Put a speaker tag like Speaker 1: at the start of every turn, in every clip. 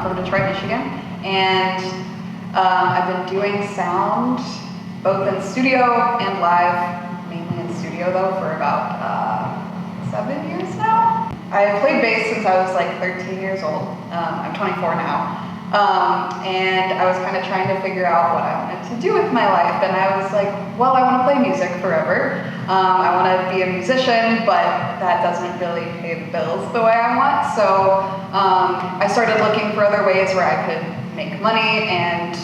Speaker 1: from Detroit, Michigan, and I've been doing sound both in studio and live, mainly in studio though, for about 7 years now. I played bass since I was like 13 years old. I'm 24 now. And I was kind of trying to figure out what I wanted to do with my life, and I was like, well, I want to play music forever. I want to be a musician, but that doesn't really pay the bills the way I want. So I started looking for other ways where I could make money and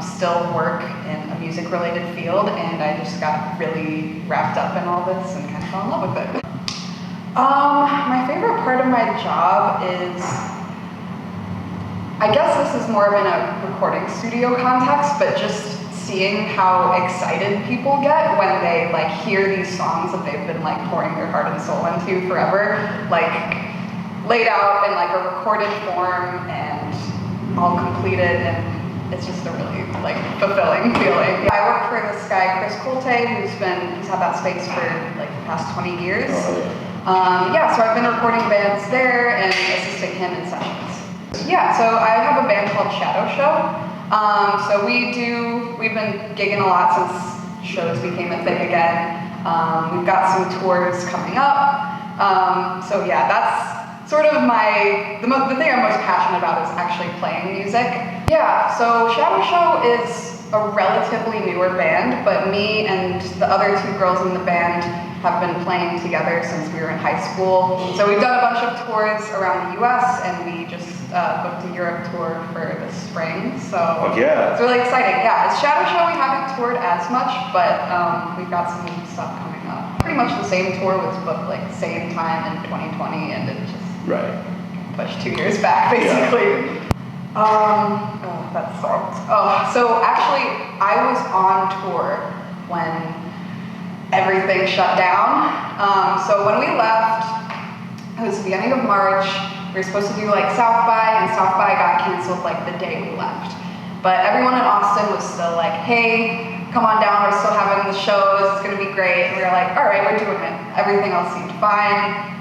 Speaker 1: still work in a music-related field, and I just got really wrapped up in all this and kind of fell in love with it. My favorite part of my job is, I guess this is more of in a recording studio context, but just seeing how excited people get when they like hear these songs that they've been like pouring their heart and soul into forever, like laid out in like a recorded form and all completed, and it's just a really like fulfilling feeling. I work for this guy, Chris Colte, he's had that space for like the past 20 years. So I've been recording bands there and assisting him in sessions. Yeah, so I have a band called Shadow Show. So we've been gigging a lot since shows became a thing again. We've got some tours coming up. So yeah, that's sort of the thing I'm most passionate about is actually playing music. Yeah, so Shadow Show is a relatively newer band, but me and the other two girls in the band have been playing together since we were in high school. So we've done a bunch of tours around the US, and we just booked a Europe tour for the spring. So it's really exciting. Yeah, as Shadow Show, we haven't toured as much, but we've got some stuff coming up. Pretty much the same tour was booked like same time in 2020, and it just pushed 2 years back, basically. That sucked. So actually, I was on tour when everything shut down. So when we left, it was the beginning of March. We were supposed to do like South by, and South by got canceled like the day we left. But everyone in Austin was still like, hey, come on down, we're still having the shows, it's gonna be great. And we were like, all right, we're doing it. Everything else seemed fine.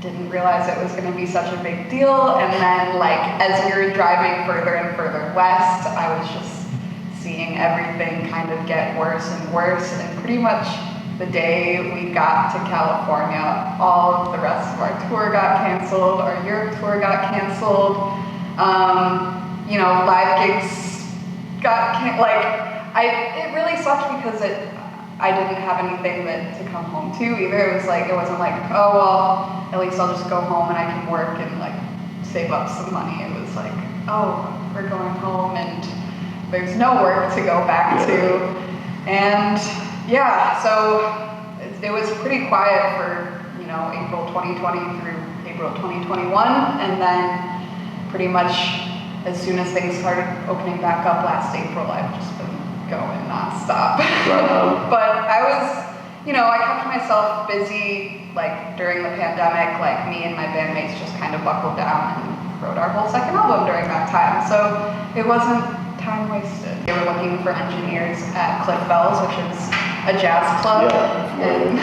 Speaker 1: Didn't realize it was gonna be such a big deal. And then like, as we were driving further and further west, I was just seeing everything kind of get worse and worse. And pretty much the day we got to California, all of the rest of our tour got canceled, our Europe tour got canceled, live gigs got it really sucked because I didn't have anything to come home to either. It wasn't like, oh well, at least I'll just go home and I can work and like save up some money. It was like, oh, we're going home and there's no work to go back to. And yeah, so it was pretty quiet for, April 2020 through April 2021, and then pretty much as soon as things started opening back up last April, I've just been going nonstop. But I was, I kept myself busy, like during the pandemic, like me and my bandmates just kind of buckled down and wrote our whole second album during that time. So it wasn't time wasted. They were looking for engineers at Cliff Bells, which is a jazz club in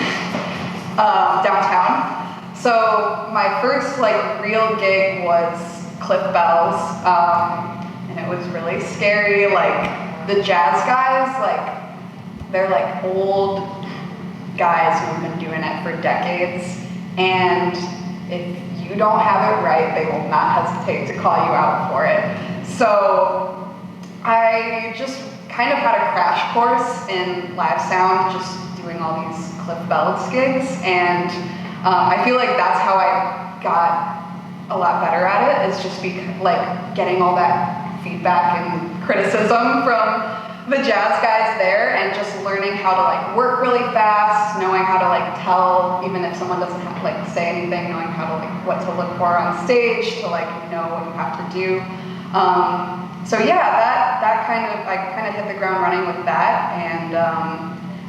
Speaker 1: downtown. So my first real gig was Cliff Bells, and it was really scary. Like the jazz guys, they're old guys who have been doing it for decades, and if you don't have it right, they will not hesitate to call you out for it. So I just kind of had a crash course in live sound, just doing all these Cliff Bells gigs, and I feel like that's how I got a lot better at it, is just getting all that feedback and criticism from the jazz guys there, and just learning how to work really fast, knowing how to tell, even if someone doesn't have to say anything, knowing how to what to look for on stage, to know what you have to do. So yeah, I kind of hit the ground running with that, and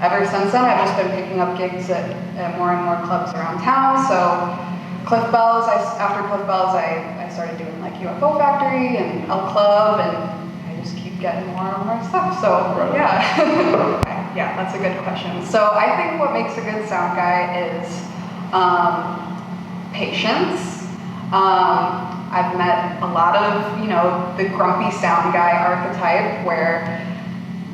Speaker 1: ever since then I've just been picking up gigs at more and more clubs around town. So Cliff Bells, after Cliff Bells, I started doing UFO Factory and El Club, and I just keep getting more and more stuff. So yeah. Yeah, that's a good question. So I think what makes a good sound guy is patience. I've met a lot of, you know, the grumpy sound guy archetype where,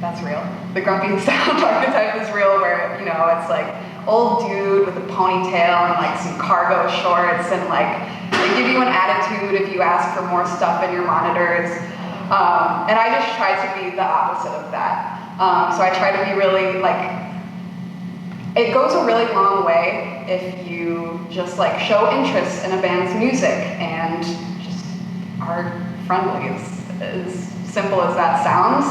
Speaker 1: that's real. The grumpy sound archetype is real where, you know, it's like old dude with a ponytail and like some cargo shorts and like they give you an attitude if you ask for more stuff in your monitors. And I just try to be the opposite of that. So I try to be really like, it goes a really long way if you just like show interest in a band's music and just are friendly, as simple as that sounds.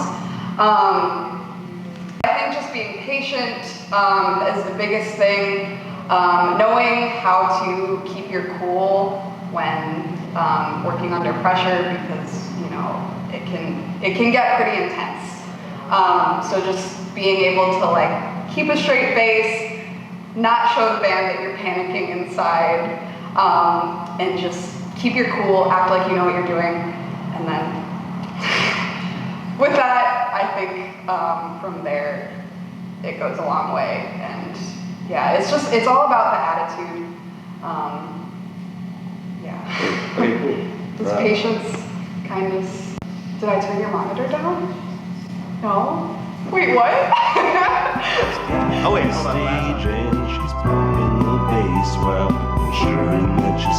Speaker 1: I think just being patient is the biggest thing. Knowing how to keep your cool when working under pressure, because you know it can get pretty intense. So just being able to like keep a straight face, not show the band that you're panicking inside, and just keep your cool, act like you know what you're doing, and then with that, I think from there it goes a long way. And yeah, it's all about the attitude. Yeah.
Speaker 2: Okay, cool.
Speaker 1: Just patience, kindness. Did I turn your monitor down? No? Wait, what?
Speaker 3: Oh wait, hold on.
Speaker 4: Stage and she's pumping the bass while ensuring that you